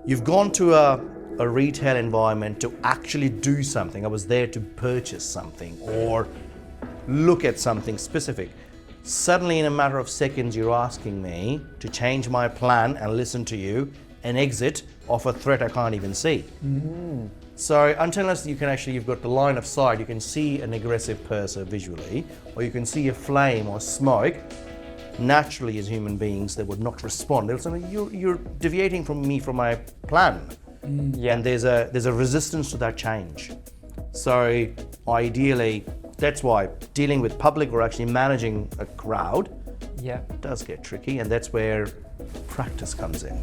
You've gone to a retail environment to actually do something. I was there to purchase something or look at something specific. Suddenly, in a matter of seconds, you're asking me to change my plan and listen to you and exit off a threat I can't even see. So unless you've got the line of sight, you can see an aggressive person visually, or you can see a flame or smoke. Naturally, as human beings, they would not respond. They'll say, you're deviating from my plan. And there's a resistance to that change. So ideally, that's why dealing with public or actually managing a crowd does get tricky, and that's where practice comes in.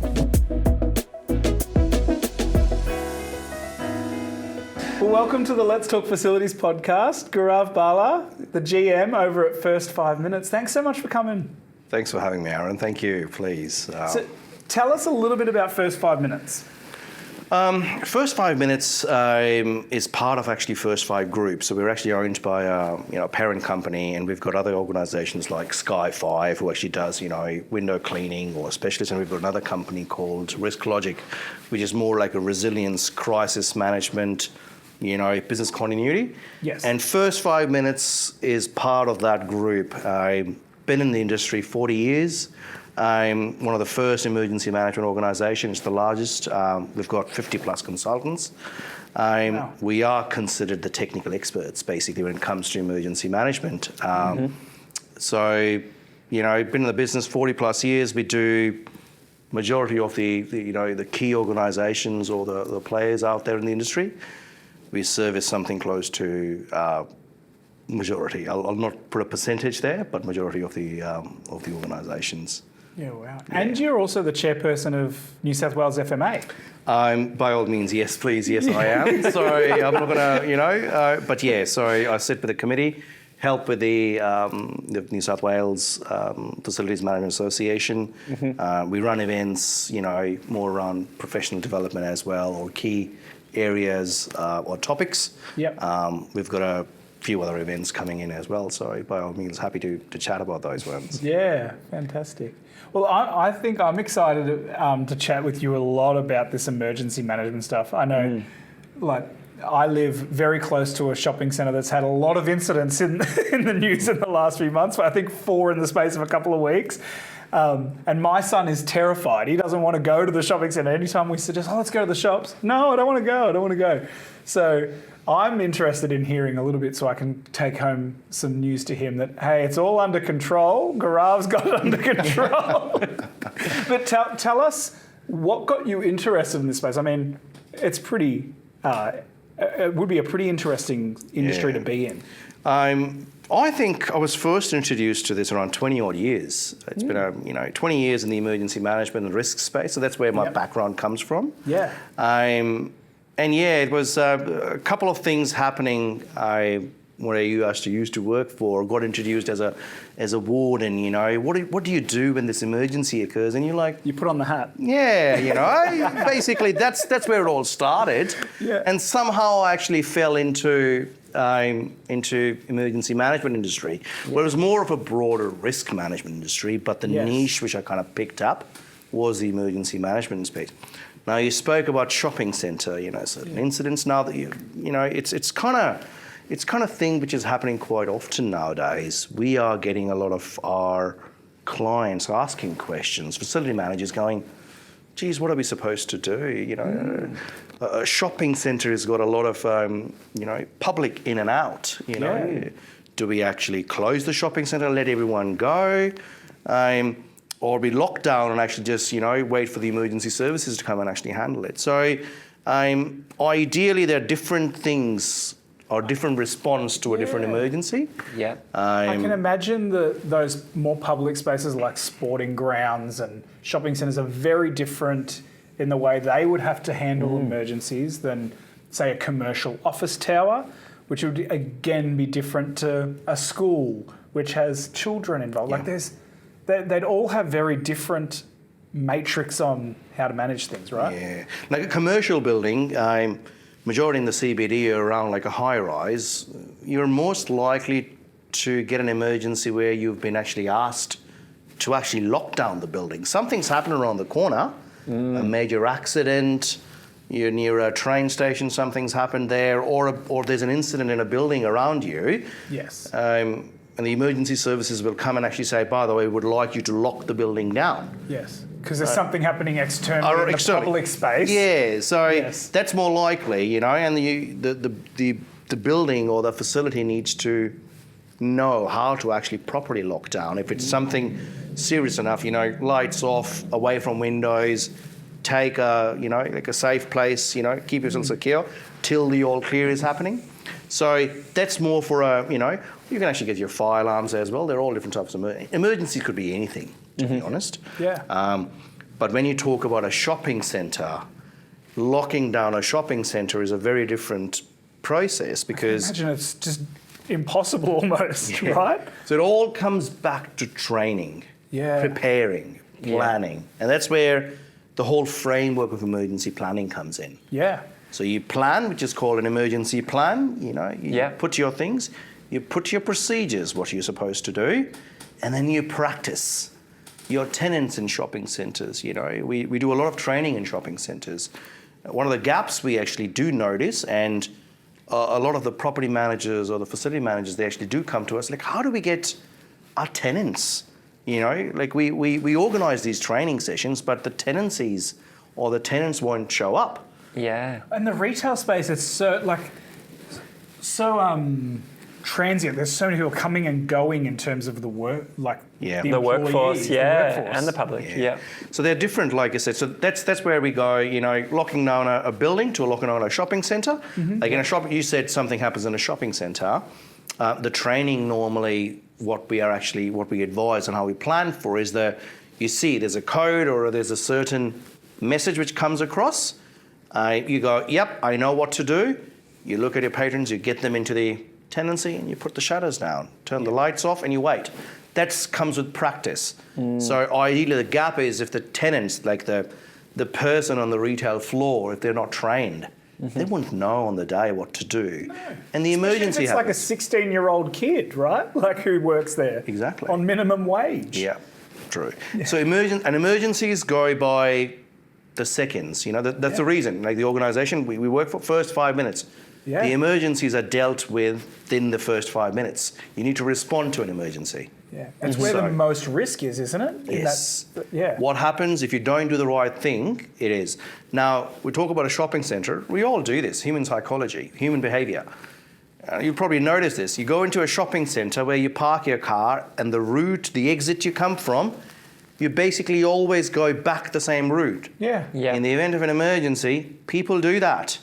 Well, welcome to the Let's Talk Facilities podcast. Gaurav Bhalla, the GM over at First 5 Minutes. Thanks so much for coming. Thanks for having me, Aaron. Thank you, please. So tell us a little bit about First 5 Minutes. First 5 Minutes is part of actually First 5 Group. So we're actually owned by a parent company, and we've got other organisations like Sky 5 who actually does window cleaning or specialists, and we've got another company called Risk Logic, which is more like a resilience, crisis management, business continuity. Yes. And First 5 Minutes is part of that group. I've been in the industry 40 years. I'm one of the first emergency management organisations. It's the largest. We've got 50 plus consultants. Wow. We are considered the technical experts, basically, when it comes to emergency management. So, I've been in the business 40 plus years. We do majority of the key organisations or the players out there in the industry. We service something close to majority. I'll not put a percentage there, but majority of the organisations. Yeah, wow. And you're also the chairperson of New South Wales FMA. By all means, yes, please, yes, I am. Sorry, I'm not going to, but yeah, so I sit with the committee, help with the New South Wales Facilities Management Association. We run events, more around professional development as well, or key areas or topics. Yep. We've got a few other events coming in as well, so by all means, happy to chat about those ones. Yeah, fantastic. Well, I think I'm excited to chat with you a lot about this emergency management stuff. I know, I live very close to a shopping centre that's had a lot of incidents in the news in the last few months. I think 4 in the space of a couple of weeks. And my son is terrified. He doesn't want to go to the shopping centre. Anytime we suggest, let's go to the shops. No, I don't want to go. So I'm interested in hearing a little bit so I can take home some news to him that, hey, it's all under control. Gaurav's got it under control. But tell us, what got you interested in this space? I mean, it's pretty, it would be a pretty interesting industry to be in. I think I was first introduced to this around 20 odd years. It's been 20 years in the emergency management and risk space, so that's where my background comes from. Yeah. And it was a couple of things happening. Where I used to work for, got introduced as a warden. What do you do when this emergency occurs? And you're like, you put on the hat. Yeah, basically that's where it all started. Yeah. And somehow I actually fell into emergency management industry, where it was more of a broader risk management industry, but the niche which I kind of picked up was the emergency management space. Now, you spoke about shopping centre, certain incidents. Now that it's kind of thing which is happening quite often nowadays. We are getting a lot of our clients asking questions, facility managers going, geez, what are we supposed to do? A shopping centre has got a lot of, public in and out, Do we actually close the shopping centre, let everyone go? Or we lock down and actually just, wait for the emergency services to come and actually handle it. So ideally, there are different things or different response to a different emergency. Yeah. I can imagine those more public spaces like sporting grounds and shopping centres are very different in the way they would have to handle emergencies than, say, a commercial office tower, which would again be different to a school which has children involved. Yeah. They'd all have very different matrix on how to manage things, right? Yeah. Like a commercial building, majority in the CBD are around like a high rise, you're most likely to get an emergency where you've been actually asked to actually lock down the building. Something's happened around the corner, a major accident, you're near a train station, something's happened there, or there's an incident in a building around you. Yes. And the emergency services will come and actually say, by the way, we would like you to lock the building down. Yes. Because there's something happening externally in the public space. Yeah, so Yes. that's more likely, you know, and the building or the facility needs to know how to actually properly lock down. If it's something serious enough, you know, lights off, away from windows, take a, you know, like a safe place, you know, keep yourself secure till the all clear is happening. So that's more for a, you know, you can actually get your fire alarms there as well. They're all different types of emergency. Could be anything, to be honest. Yeah. But when you talk about a shopping centre, locking down a shopping centre is a very different process because... Imagine it's just impossible almost, right? So it all comes back to training, preparing, planning. And that's where the whole framework of emergency planning comes in. Yeah. So you plan, which is called an emergency plan, you know, you put your things, you put your procedures, what you're supposed to do, and then you practice. Your tenants in shopping centres, you know, we do a lot of training in shopping centres. One of the gaps we actually do notice, and a lot of the property managers or the facility managers, they actually do come to us, like, how do we get our tenants? You know, like we organise these training sessions, but the tenancies or the tenants won't show up. Yeah. And the retail space, it's so transient. There's so many people coming and going in terms of the work, like the workforce, and the public. Yeah. So they're different, like I said. So that's where we go. You know, locking down a building to locking down a shopping centre. Like in a shop, you said something happens in a shopping centre. The training normally, what we advise and how we plan for is that you see there's a code or there's a certain message which comes across. You go, yep, I know what to do. You look at your patrons, you get them into the tenancy and you put the shutters down, turn the lights off and you wait. That comes with practice. So ideally the gap is if the tenants, like the person on the retail floor, if they're not trained, they wouldn't know on the day what to do. No. And the emergency it's like a 16-year-old kid, right? Like who works there. Exactly. On minimum wage. Yeah, true. Yeah. So emergencies go by the seconds, you know, that's the reason. Like the organisation, we work for first 5 minutes. Yeah. The emergencies are dealt with within the first 5 minutes. You need to respond to an emergency. Yeah, that's where the most risk is, isn't it? Yes. What happens if you don't do the right thing? It is. Now, we talk about a shopping centre. We all do this, human psychology, human behaviour. You'll probably notice this. You go into a shopping centre where you park your car and the exit you come from, you basically always go back the same route. Yeah. In the event of an emergency, people do that.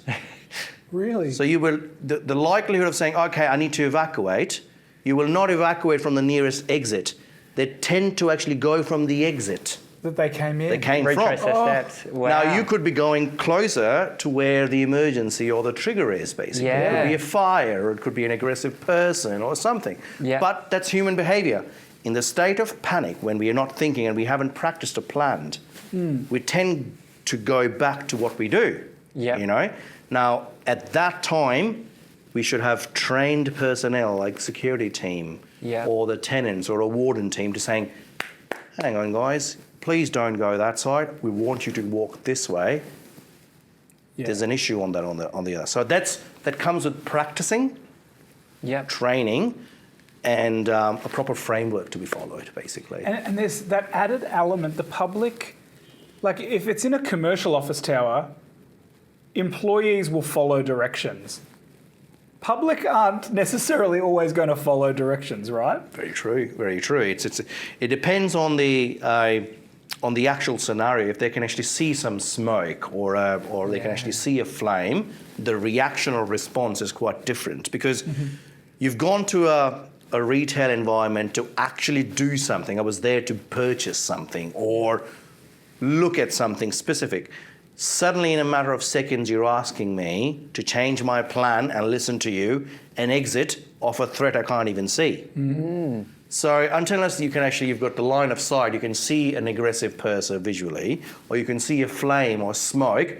Really? So you will, the likelihood of saying, okay, I need to evacuate, you will not evacuate from the nearest exit. They tend to actually go from the exit that they came in. They came Retrace from. their steps. Wow. Now you could be going closer to where the emergency or the trigger is, basically. Yeah. It could be a fire, or it could be an aggressive person or something. Yeah. But that's human behaviour. In the state of panic, when we are not thinking and we haven't practiced or planned, we tend to go back to what we do. Yeah. You know. Now at that time, we should have trained personnel like security team or the tenants or a warden team to saying, hang on guys, please don't go that side. We want you to walk this way. Yeah. There's an issue on that on the other. So that comes with practicing, training, and a proper framework to be followed, basically. And there's that added element, the public, like if it's in a commercial office tower, employees will follow directions. Public aren't necessarily always going to follow directions, right? Very true, very true. It depends on the actual scenario. If they can actually see some smoke or they can actually see a flame, the reaction or response is quite different because you've gone to a retail environment to actually do something. I was there to purchase something or look at something specific. Suddenly, in a matter of seconds, you're asking me to change my plan and listen to you and exit off a threat I can't even see. So unless you've got the line of sight, you can see an aggressive person visually, or you can see a flame or smoke,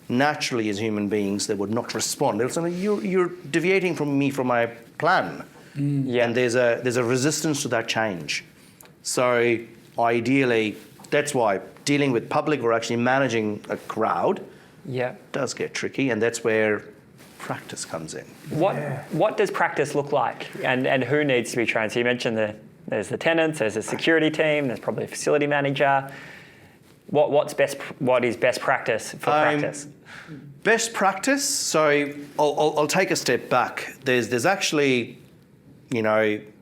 naturally as human beings, they would not respond. They'll say, you're deviating from my plan. And there's a resistance to that change. So ideally, that's why dealing with public or actually managing a crowd does get tricky, and that's where practice comes in. What does practice look like, and who needs to be trained? So you mentioned there's the tenants, there's a security team, there's probably a facility manager. What is best practice for practice? Best practice. So I'll take a step back. There's actually,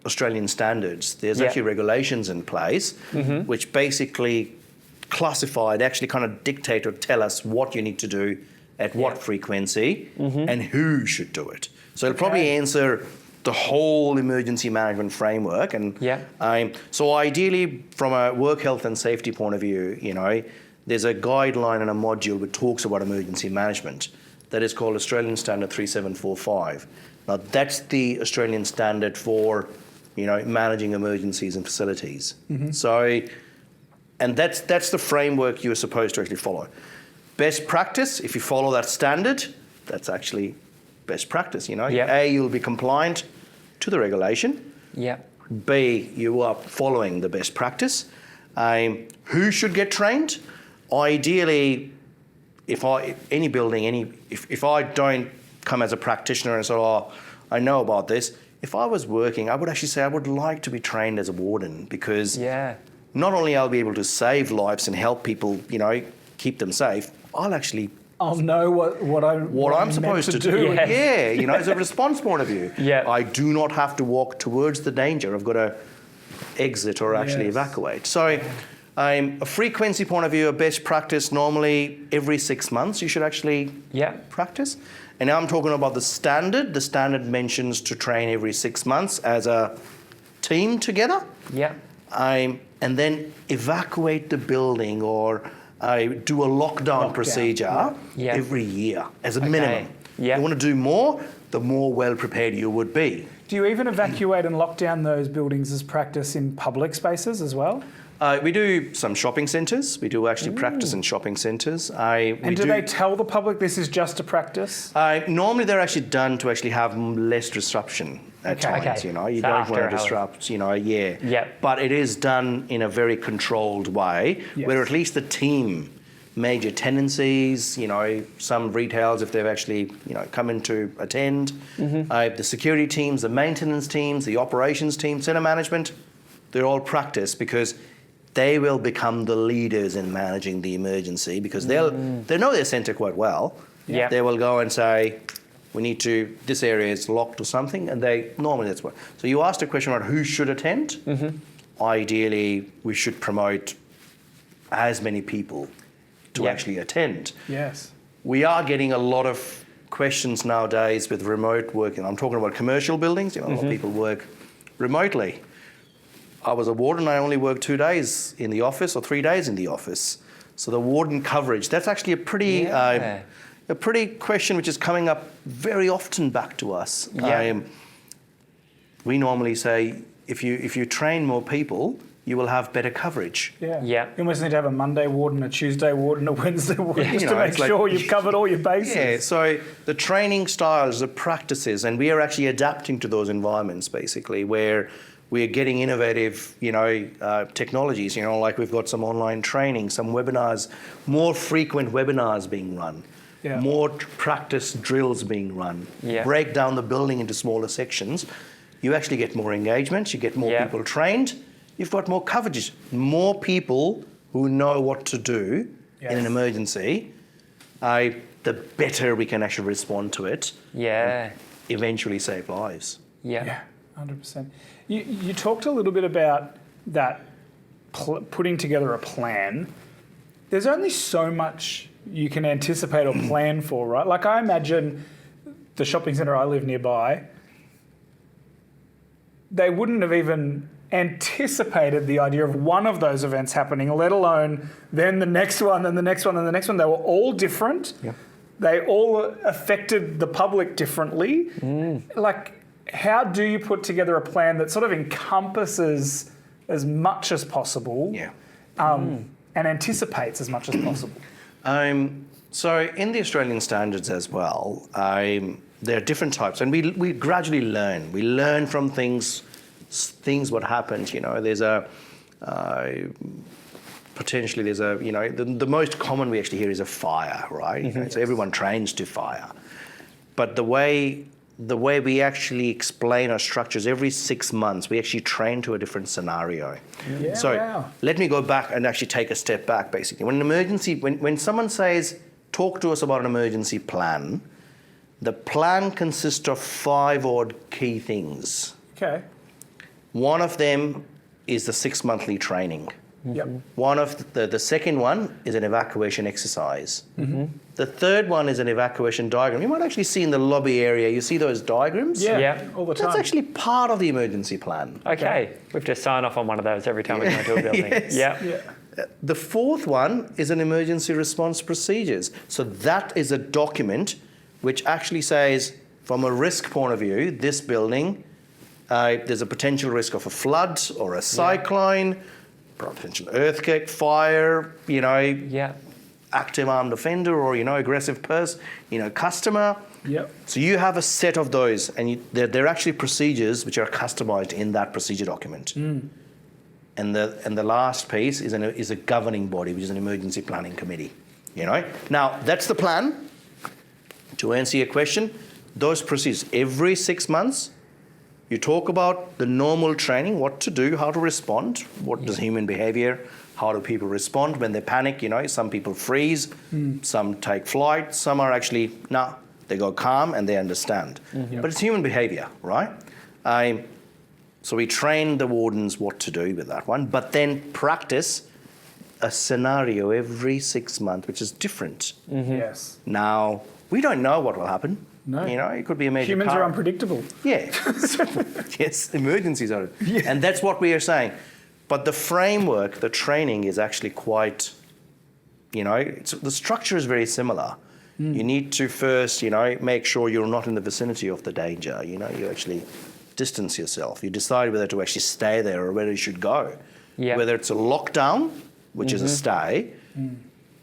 Australian standards. There's actually regulations in place, which basically classify, they actually kind of dictate or tell us what you need to do at what frequency and who should do it. So it'll probably answer the whole emergency management framework. And so ideally, from a work health and safety point of view, there's a guideline and a module which talks about emergency management that is called Australian Standard 3745. Now that's the Australian standard for, managing emergencies and facilities. So, and that's the framework you're supposed to actually follow. Best practice, if you follow that standard, that's actually best practice, A, you'll be compliant to the regulation. B, you are following the best practice. Who should get trained? Ideally, if I don't come as a practitioner and say, I know about this, if I was working, I would actually say I would like to be trained as a warden, because not only I'll be able to save lives and help people, keep them safe, I'll know what I'm supposed to do. As a response point of view. I do not have to walk towards the danger. I've got to exit or actually evacuate. So a frequency point of view, a best practice, normally every 6 months you should actually practice. And now I'm talking about the standard. The standard mentions to train every 6 months as a team together. And then evacuate the building or do a lockdown procedure every year as a minimum. You want to do more, the more well prepared you would be. Do you even evacuate and lock down those buildings as practice in public spaces as well? We do some shopping centres. We do actually practice in shopping centres. And do they tell the public this is just a practice? Normally they're actually done to actually have less disruption at times. You don't want to disrupt, But it is done in a very controlled way, where at least the team, major tenancies, some retailers, if they've actually, come in to attend, the security teams, the maintenance teams, the operations team, centre management, they're all practice, because they will become the leaders in managing the emergency, because they know their centre quite well. They will go and say, this area is locked or something, and normally that's what. So you asked a question about who should attend. Ideally, we should promote as many people to actually attend. We are getting a lot of questions nowadays with remote working. I'm talking about commercial buildings. A lot of people work remotely. I was a warden, I only worked 2 days in the office or 3 days in the office. So the warden coverage, that's actually a pretty question which is coming up very often back to us. We normally say, if you train more people, you will have better coverage. You almost need to have a Monday warden, a Tuesday warden, a Wednesday warden, just to make sure you've covered all your bases. So the training styles, the practices, and we are actually adapting to those environments, basically, where we are getting innovative, technologies, like we've got some online training, some webinars, more frequent webinars being run, more practice drills being run, break down the building into smaller sections. You actually get more engagement, you get more people trained, you've got more coverage, more people who know what to do in an emergency, the better we can actually respond to it. And eventually save lives. 100%. You talked a little bit about that putting together a plan. There's only so much you can anticipate or plan for, right? Like I imagine the shopping centre I live nearby, they wouldn't have even anticipated the idea of one of those events happening, let alone then the next one, and the next one, and the next one. They were all different. They all affected the public differently. How do you put together a plan that sort of encompasses as much as possible and anticipates as much as possible? So in the Australian standards as well, there are different types, and we gradually learn. We learn from things what happened. There's a potentially there's a, the most common we actually hear is a fire, right? So everyone trains to fire. But the way we actually explain our structures, every 6 months, we actually train to a different scenario. Yeah, So wow. let me go back and actually take a step back, basically. When someone says, talk to us about an emergency plan, the plan consists of 5 odd key things. Okay. One of them is the 6 monthly training. Yep. One of the second one is an evacuation exercise. The third one is an evacuation diagram. You might actually see in the lobby area, you see those diagrams? Yeah. All the time. That's actually part of the emergency plan. Okay. We have to sign off on one of those every time we go into a building. Yes. Yeah. The fourth one is an emergency response procedures. So that is a document which actually says, from a risk point of view, this building, there's a potential risk of a flood or a cyclone, potential earthquake, fire, active armed offender or, aggressive person, customer. Yep. So you have a set of those, and they're actually procedures which are customized in that procedure document. And the last piece is a governing body, which is an emergency planning committee. Now that's the plan. To answer your question, those procedures every 6 months. You talk about the normal training, what to do, how to respond, what does human behavior, how do people respond when they panic, some people freeze, some take flight, some are actually, they go calm and they understand. But it's human behavior, right? So we train the wardens what to do with that one, but then practice a scenario every 6 months, which is different. Yes. Now, we don't know what will happen. No. It could be a major Humans are unpredictable. Yeah. Yes, emergencies are. Yeah. And that's what we are saying. But the framework, the training is actually quite, the structure is very similar. You need to first, make sure you're not in the vicinity of the danger. You actually distance yourself. You decide whether to actually stay there or whether you should go. Yeah. Whether it's a lockdown, which is a stay,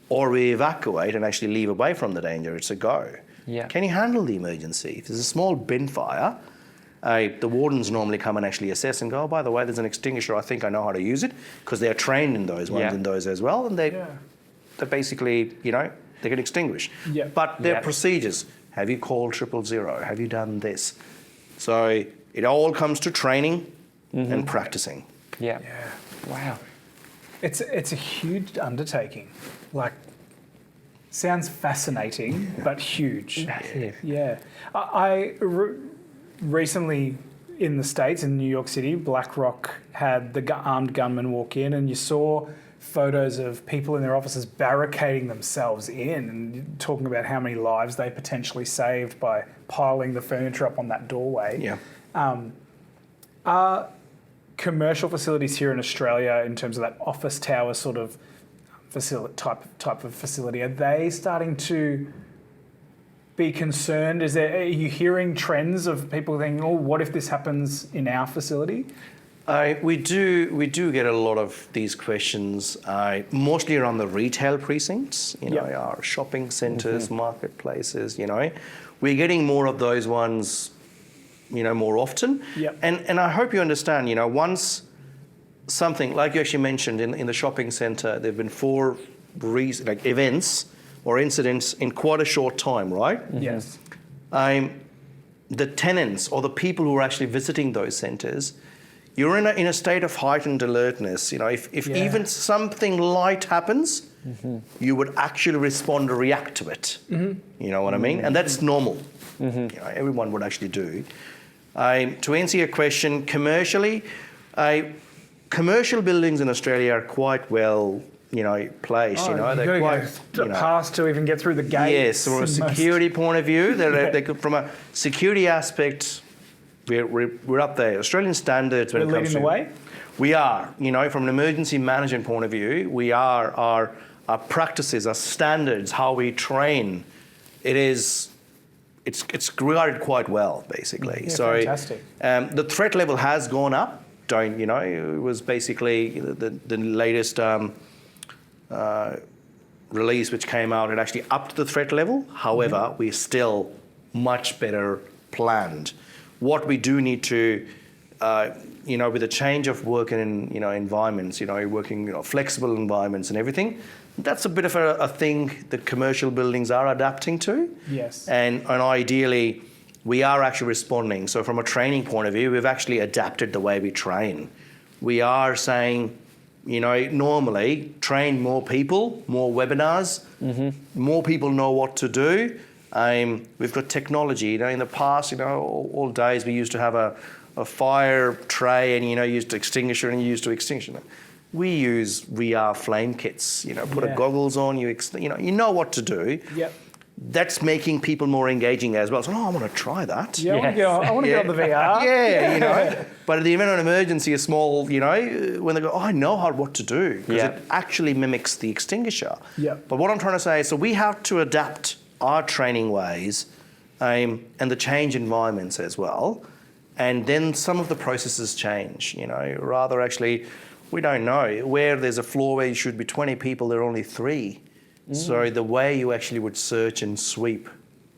or we evacuate and actually leave away from the danger, it's a go. Yeah. Can you handle the emergency? If there's a small bin fire, the wardens normally come and actually assess and go, oh, by the way, there's an extinguisher, I think I know how to use it, because they're trained in those ones, in those as well, and they basically, they can extinguish. Yeah. But their procedures, have you called 000? Have you done this? So it all comes to training and practicing. Yeah. Wow. It's a huge undertaking. Sounds fascinating, but huge. Massive. Yeah. Recently in the States, in New York City, BlackRock had the armed gunman walk in, and you saw photos of people in their offices barricading themselves in and talking about how many lives they potentially saved by piling the furniture up on that doorway. Yeah. Are commercial facilities here in Australia, in terms of that office tower sort of type of facility, are they starting to be concerned? Are you hearing trends of people thinking, oh, what if this happens in our facility? We do get a lot of these questions, mostly around the retail precincts, our shopping centres, marketplaces, We're getting more of those ones, more often. Yep. And I hope you understand, once something, like you actually mentioned in the shopping centre, there have been 4 events or incidents in quite a short time, right? Yes. The tenants or the people who are actually visiting those centres, you're in a state of heightened alertness. If even something light happens, you would actually respond or react to it. You know what I mean? And that's normal. Everyone would actually do. To answer your question, commercially, commercial buildings in Australia are quite well, placed. They're quite past to even get through the gates. Yes, from a security point of view, from a security aspect, we're up there. Australian standards when it comes to leading the way. We are. From an emergency management point of view, we are. Our practices, our standards, how we train, it's regarded quite well, basically. Yeah, so fantastic. The threat level has gone up. It was basically the latest release which came out. It actually upped the threat level. However, we're still much better planned. What we do need to with the change of work in environments, working flexible environments and everything, that's a bit of a thing that commercial buildings are adapting to. Yes. And ideally, we are actually responding. So from a training point of view, we've actually adapted the way we train. We are saying, normally train more people, more webinars, more people know what to do. We've got technology. In the past, all days we used to have a fire tray and, used to extinguisher and you used to extinguish it. We use VR flame kits, put a goggles on, you know what to do. Yep. That's making people more engaging as well. So, I want to try that. Yeah, I want to get on the VR. Yeah, But at the event of an emergency, a small, when they go, I know what to do, because it actually mimics the extinguisher. Yeah. But what I'm trying to say is, so we have to adapt our training ways and the change environments as well. And then some of the processes change, rather actually, we don't know. Where there's a floor where you should be 20 people, there are only 3. So the way you actually would search and sweep,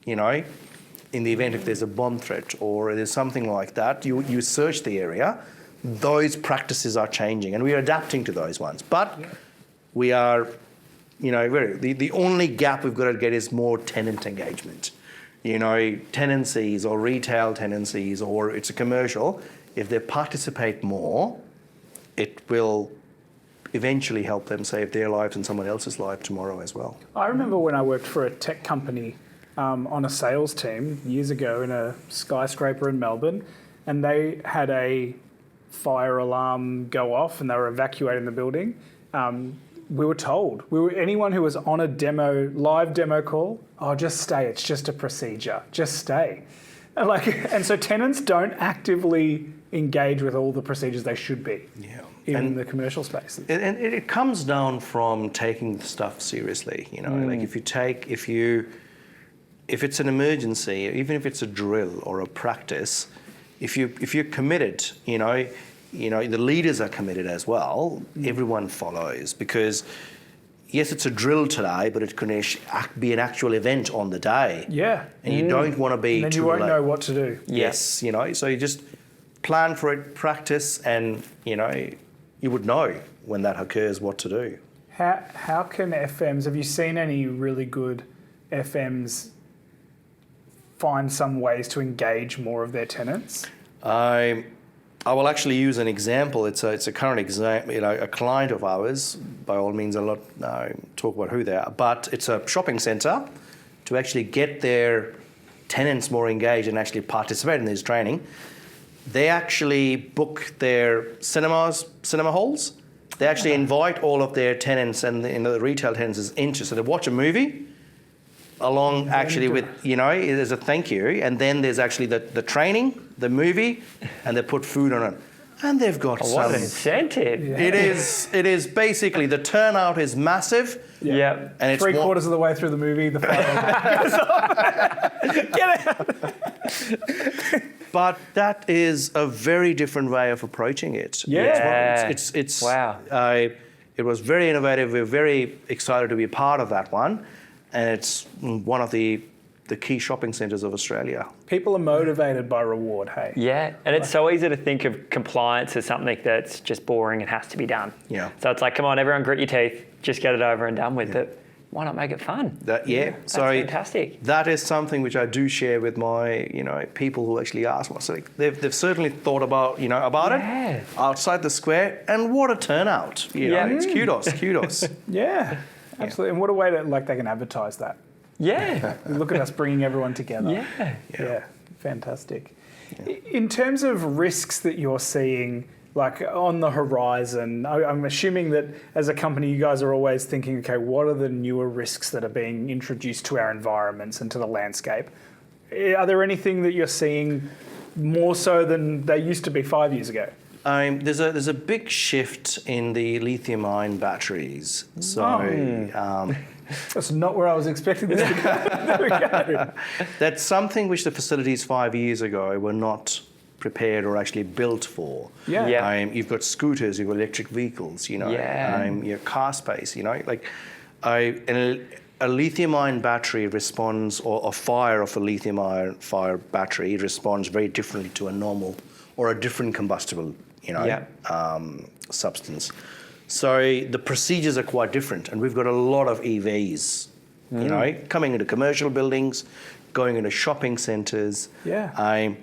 in the event if there's a bomb threat or there's something like that, you search the area. Those practices are changing and we are adapting to those ones. But we are, the only gap we've got to get is more tenant engagement. Tenancies or retail tenancies or it's a commercial, if they participate more, it will eventually help them save their lives and someone else's life tomorrow as well. I remember when I worked for a tech company on a sales team years ago in a skyscraper in Melbourne, and they had a fire alarm go off and they were evacuating the building. We were told, anyone who was on a live demo call, just stay, it's just a procedure, just stay. And so tenants don't actively engage with all the procedures they should be. Yeah. In the commercial spaces. And it comes down from taking the stuff seriously, like if it's an emergency, even if it's a drill or a practice, if you're committed, the leaders are committed as well, everyone follows because yes, it's a drill today, but it can be an actual event on the day. Yeah. And you don't want to be and then too you won't late. know what to do. Yes, so you just plan for it, practice, and, you would know when that occurs what to do. How can FMs, have you seen any really good FMs find some ways to engage more of their tenants? I will actually use an example. It's a current example, a client of ours, by all means, I'll not talk about who they are, but it's a shopping centre to actually get their tenants more engaged and actually participate in this training. They actually book their cinema halls. They actually invite all of their tenants and the retail tenants into, so they watch a movie along actually with, there's a thank you, and then there's actually the training, the movie, and they put food on it. And they've got what an incentive. Yeah. It is basically, the turnout is massive. Yeah. And it's 3/4 of the way through the movie, the fire goes off. Get out. But that is a very different way of approaching it. Yeah. It's wow. It was very innovative. We're very excited to be a part of that one. And it's one of the key shopping centres of Australia. People are motivated by reward, hey? Yeah, and it's so easy to think of compliance as something that's just boring and has to be done. Yeah. So it's like, come on, everyone grit your teeth, just get it over and done with. But why not make it fun? That's fantastic. That is something which I do share with my, people who actually ask me. So they've certainly thought about, about it outside the square, and what a turnout. It's kudos. Yeah, absolutely. And what a way to, they can advertise that. Yeah. Look at us bringing everyone together. Yeah. Fantastic. Yeah. In terms of risks that you're seeing, on the horizon, I'm assuming that as a company, you guys are always thinking, okay, what are the newer risks that are being introduced to our environments and to the landscape? Are there anything that you're seeing more so than they used to be 5 years ago? There's a big shift in the lithium-ion batteries. So. That's not where I was expecting this to go. There we go. That's something which the facilities 5 years ago were not prepared or actually built for. Yeah. You've got scooters, you've got electric vehicles, your car space, a lithium-ion battery responds, or a fire of a lithium-ion fire battery responds very differently to a normal or a different combustible, Yeah. substance. So the procedures are quite different, and we've got a lot of EVs, coming into commercial buildings, going into shopping centres. Yeah.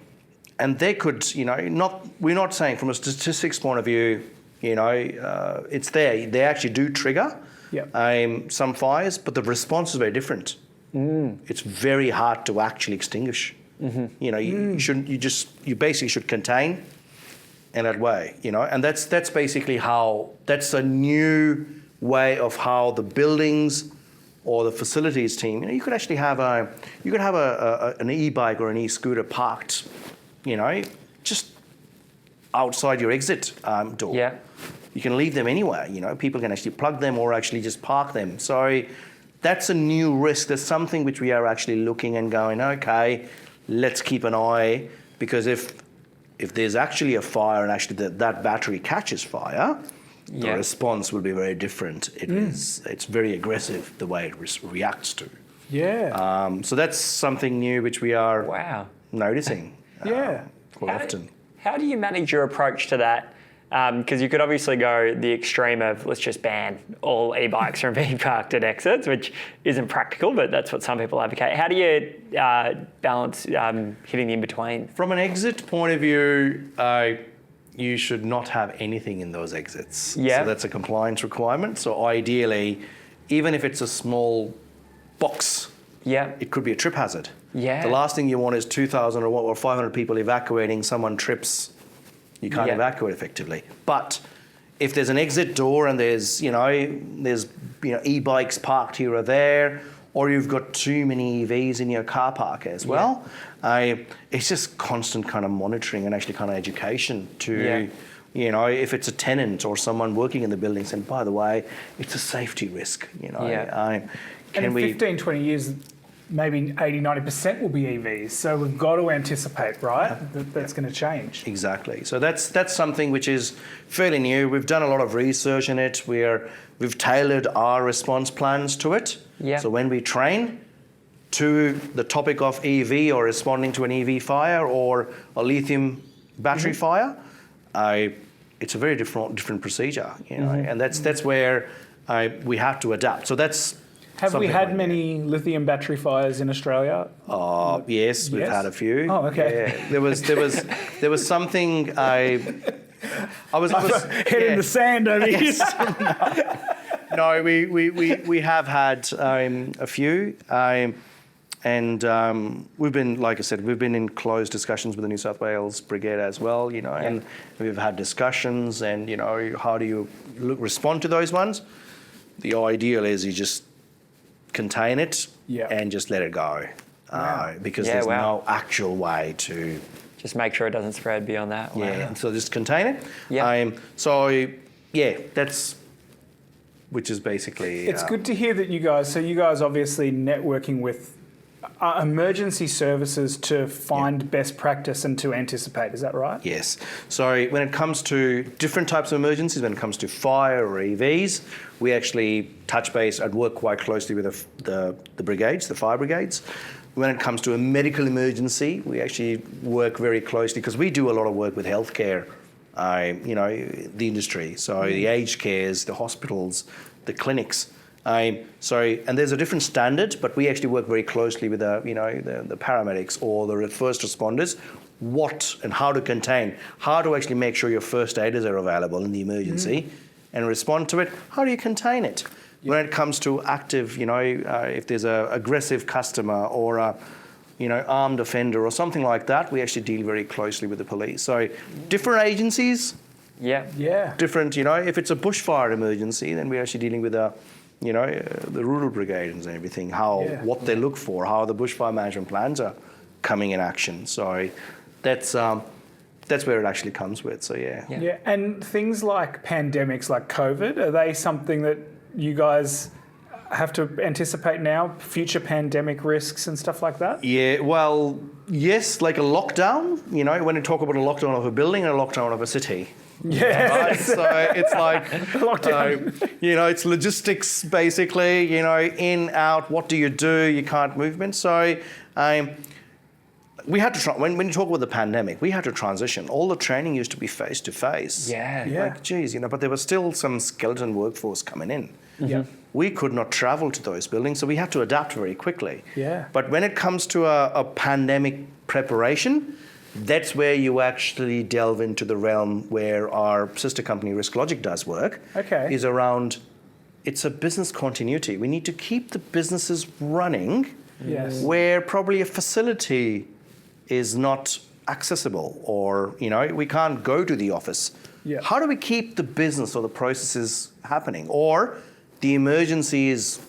And they could, we're not saying from a statistics point of view, it's there. They actually do trigger some fires, but the response is very different. It's very hard to actually extinguish. You shouldn't. You basically should contain in that way. And that's basically how. That's a new way of how the buildings or the facilities team. You could actually have an e-bike or an e-scooter parked, just outside your exit door. Yeah. You can leave them anywhere. People can actually plug them or actually just park them. So that's a new risk. That's something which we are actually looking and going, okay, let's keep an eye, because if there's actually a fire and actually that battery catches fire, the response will be very different. It's very aggressive the way it reacts to. Yeah. So that's something new which we are noticing quite often. How do you manage your approach to that? Because you could obviously go the extreme of let's just ban all e-bikes from being parked at exits, which isn't practical, but that's what some people advocate. How do you balance hitting the in-between? From an exit point of view, you should not have anything in those exits. Yeah. So that's a compliance requirement. So ideally, even if it's a small box, it could be a trip hazard. Yeah. The last thing you want is 2,000 or 500 people evacuating, someone trips, you can't evacuate effectively. But if there's an exit door and there's e-bikes parked here or there, or you've got too many EVs in your car park as well, it's just constant kind of monitoring and actually kind of education to, if it's a tenant or someone working in the building saying, by the way, it's a safety risk, And in 15, 20 years, maybe 80, 90% will be EVs. So we've got to anticipate, right? That's going to change. Exactly. So that's something which is fairly new. We've done a lot of research in it. We've tailored our response plans to it. Yeah. So when we train to the topic of EV or responding to an EV fire or a lithium battery fire, it's a very different procedure, and that's where we have to adapt. So that's. Have we had many lithium battery fires in Australia? Yes, we've had a few. Oh, okay. Yeah. There was something I was head in the sand over here. No, we have had a few, and we've been, like I said, we've been in close discussions with the New South Wales Brigade as well, and we've had discussions, and how do you respond to those ones? The ideal is you just contain it and just let it go, because there's no actual way to just make sure it doesn't spread beyond that. And so just contain it. That's which is basically it's good to hear that you guys obviously networking with emergency services to find best practice and to anticipate. Is that right? Yes. So when it comes to different types of emergencies, when it comes to fire or EVs, we actually touch base and work quite closely with the brigades, the fire brigades. When it comes to a medical emergency, we actually work very closely because we do a lot of work with healthcare, the industry. So the aged cares, the hospitals, the clinics. And there's a different standard, but we actually work very closely with the paramedics or the first responders, what and how to contain, how to actually make sure your first aiders are available in the emergency and respond to it. How do you contain it? When it comes to active, if there's an aggressive customer or a armed offender or something like that, we actually deal very closely with the police. So different agencies, different, if it's a bushfire emergency, then we're actually dealing with the rural brigades and everything, what they look for, how the bushfire management plans are coming in action. So that's where it actually comes with. So and things like pandemics, like COVID, are they something that you guys have to anticipate now? Future pandemic risks and stuff like that? Yeah, well, yes, like a lockdown. When you talk about a lockdown of a building and a lockdown of a city. Yeah. Right? So it's like, it's logistics basically, in, out, what do? You can't movement. So we had to when you talk about the pandemic, we had to transition. All the training used to be face to face. Yeah. Like, geez, but there was still some skeleton workforce coming in. Yeah. We could not travel to those buildings, so we had to adapt very quickly. Yeah. But when it comes to a pandemic preparation, that's where you actually delve into the realm where our sister company RiskLogic does work. Okay. Is around, it's a business continuity. We need to keep the businesses running Yes. where probably a facility is not accessible, or we can't go to the office. Yeah. How do we keep the business or the processes happening? Or the emergency is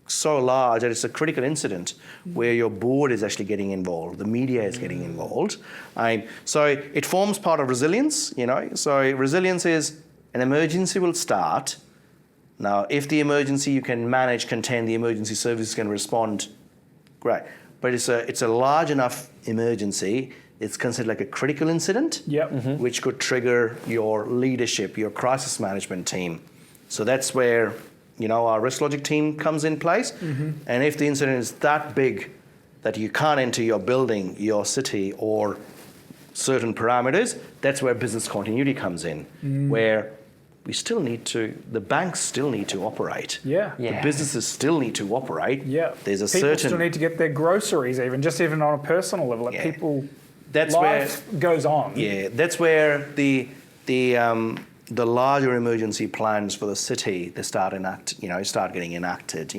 so large that it's a critical incident where your board is actually getting involved, the media is getting involved. So it forms part of resilience. So resilience is an emergency will start. Now, if the emergency you can manage, contain, the emergency services can respond, great. But it's a large enough emergency, it's considered like a critical incident, Yep. which could trigger your leadership, your crisis management team. So that's where our RiskLogic team comes in place. And if the incident is that big that you can't enter your building, your city, or certain parameters, that's where business continuity comes in, where the banks still need to operate. Yeah. The businesses still need to operate. Yeah. There's a People certain... still need to get their groceries, even on a personal level. Like Yeah. people, That's life goes on. Yeah, that's where the larger emergency plans for the city they start getting enacted.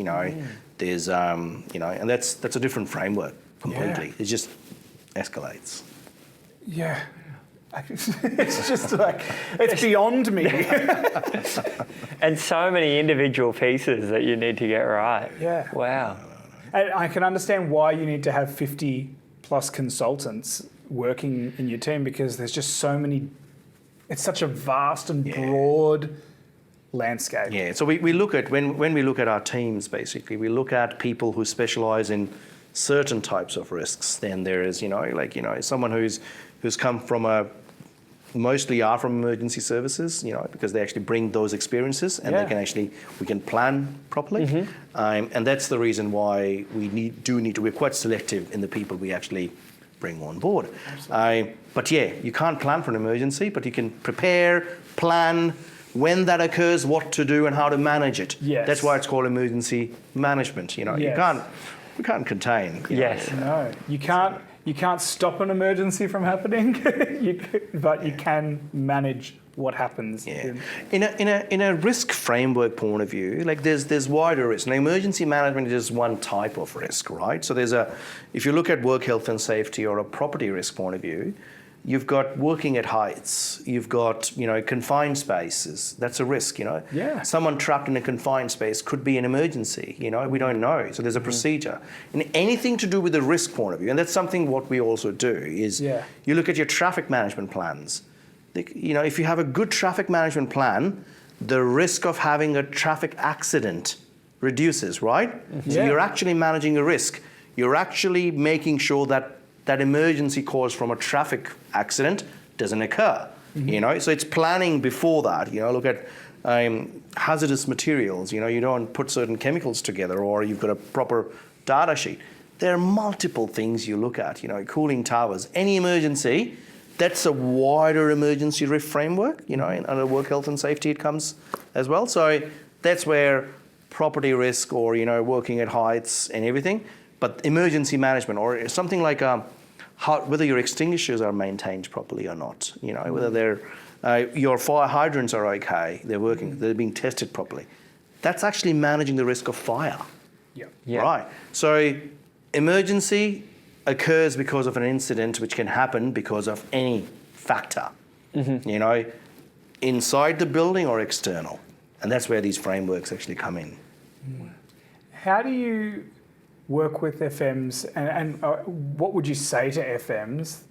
There's and that's a different framework completely. Yeah. It just escalates. Yeah. It's just like, it's beyond me. And so many individual pieces that you need to get right. Yeah. Wow. And I can understand why you need to have 50 plus consultants working in your team, because there's just so many, it's such a vast and broad landscape. Yeah, so we look at, when we look at our teams, basically, we look at people who specialize in certain types of risks. Then there is, someone who's come from mostly are from emergency services, because they actually bring those experiences and we can plan properly. And that's the reason why we're quite selective in the people we actually bring on board. But you can't plan for an emergency, but you can prepare, plan, when that occurs, what to do and how to manage it. Yes. That's why it's called emergency management. We can't contain. Yes. No, you can't stop an emergency from happening, but you can manage what happens. Yeah. In a risk framework point of view, like there's wider risk. Now, emergency management is just one type of risk, right? So if you look at work health and safety or a property risk point of view, you've got working at heights, you've got confined spaces. That's a risk. Yeah. Someone trapped in a confined space could be an emergency. We don't know. So there's a procedure. And anything to do with the risk point of view, and that's something what we also do is you look at your traffic management plans. If you have a good traffic management plan, the risk of having a traffic accident reduces, right? So you're actually managing a risk. You're actually making sure that emergency cause from a traffic accident doesn't occur. So it's planning before that. Look at hazardous materials. You don't put certain chemicals together, or you've got a proper data sheet. There are multiple things you look at. Cooling towers, any emergency. That's a wider emergency risk framework. Under work health and safety it comes as well. So that's where property risk, or working at heights and everything. But emergency management, or something like whether your extinguishers are maintained properly or not, whether your fire hydrants are okay, they're working, they're being tested properly. That's actually managing the risk of fire. Yeah. Right. So emergency occurs because of an incident, which can happen because of any factor, inside the building or external. And that's where these frameworks actually come in. How do you work with FMs, and what would you say to FMs,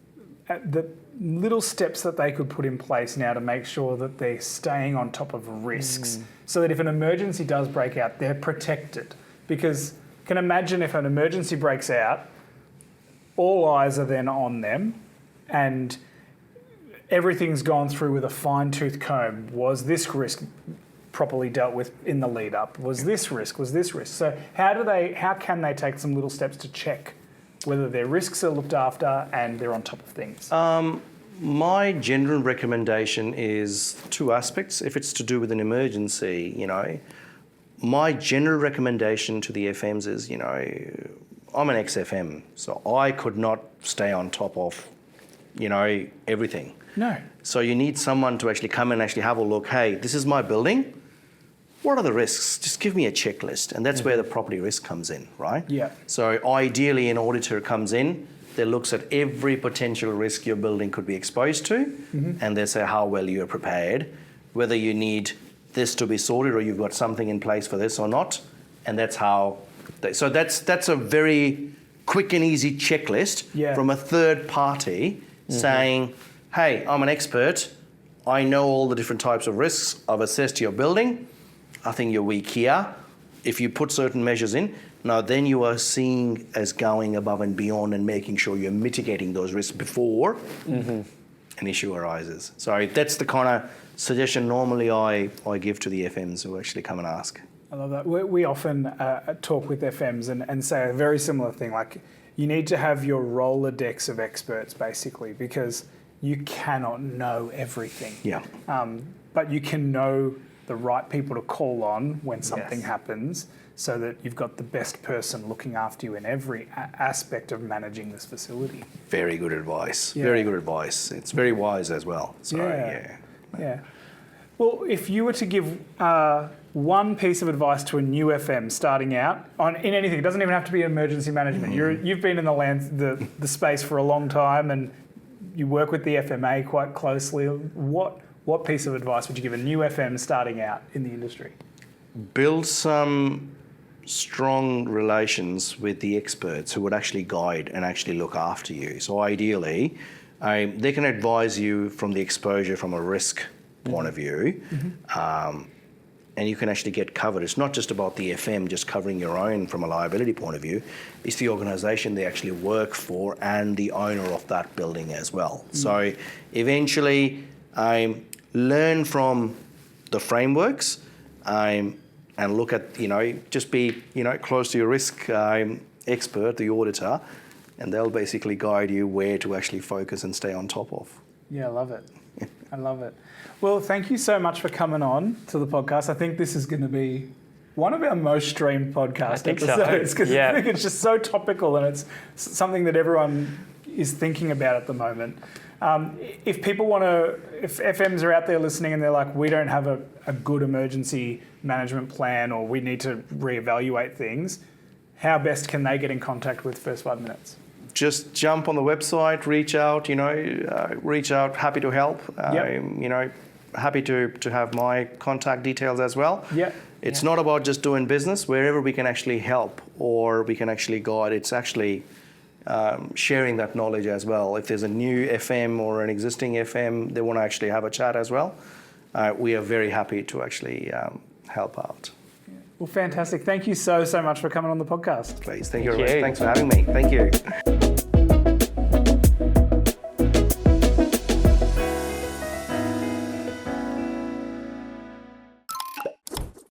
the little steps that they could put in place now to make sure that they're staying on top of risks, so that if an emergency does break out, they're protected? Because I can imagine if an emergency breaks out, all eyes are then on them, and everything's gone through with a fine-tooth comb. Was this risk properly dealt with in the lead up? Was this risk? So how can they take some little steps to check whether their risks are looked after and they're on top of things? My general recommendation is two aspects. If it's to do with an emergency, my general recommendation to the FMs is, I'm an ex-FM, so I could not stay on top of, everything. No. So you need someone to actually come and actually have a look. Hey, this is my building. What are the risks? Just give me a checklist. And that's where the property risk comes in, right? Yeah. So ideally, an auditor comes in, they looks at every potential risk your building could be exposed to, and they say how well you're prepared, whether you need this to be sorted or you've got something in place for this or not. And that's how, so that's a very quick and easy checklist from a third party saying, hey, I'm an expert. I know all the different types of risks. I've assessed your building. I think you're weak here. If you put certain measures in, now then you are seen as going above and beyond and making sure you're mitigating those risks before an issue arises. So that's the kind of suggestion normally I give to the FMs who actually come and ask. I love that. We often talk with FMs and say a very similar thing, like you need to have your Rolodex of experts basically, because you cannot know everything. Yeah. But you can know the right people to call on when something happens, so that you've got the best person looking after you in every aspect of managing this facility. Very good advice. Yeah. Very good advice. It's very wise as well. So, yeah. Well, if you were to give one piece of advice to a new FM starting out in anything, it doesn't even have to be emergency management. You've been in the space for a long time and you work with the FMA quite closely. What piece of advice would you give a new FM starting out in the industry? Build some strong relations with the experts who would actually guide and actually look after you. So ideally, they can advise you from the exposure from a risk point of view, and you can actually get covered. It's not just about the FM just covering your own from a liability point of view. It's the organisation they actually work for and the owner of that building as well. So eventually, learn from the frameworks and look at, just be, close to your risk expert, the auditor, and they'll basically guide you where to actually focus and stay on top of. Yeah, I love it. I love it. Well, thank you so much for coming on to the podcast. I think this is going to be one of our most streamed podcast episodes, because I think it's just so topical and it's something that everyone is thinking about at the moment. If people if FMs are out there listening and they're like, we don't have a good emergency management plan or we need to reevaluate things, how best can they get in contact with First 5 Minutes? Just jump on the website, reach out, happy to help. Happy to have my contact details as well. Yeah. It's not about just doing business. Wherever we can actually help or we can actually guide, it's actually sharing that knowledge as well. If there's a new FM or an existing FM, they want to actually have a chat as well. We are very happy to actually help out. Well, fantastic. Thank you so much for coming on the podcast. Please. Thank you very much. Thanks for having me. Thank you.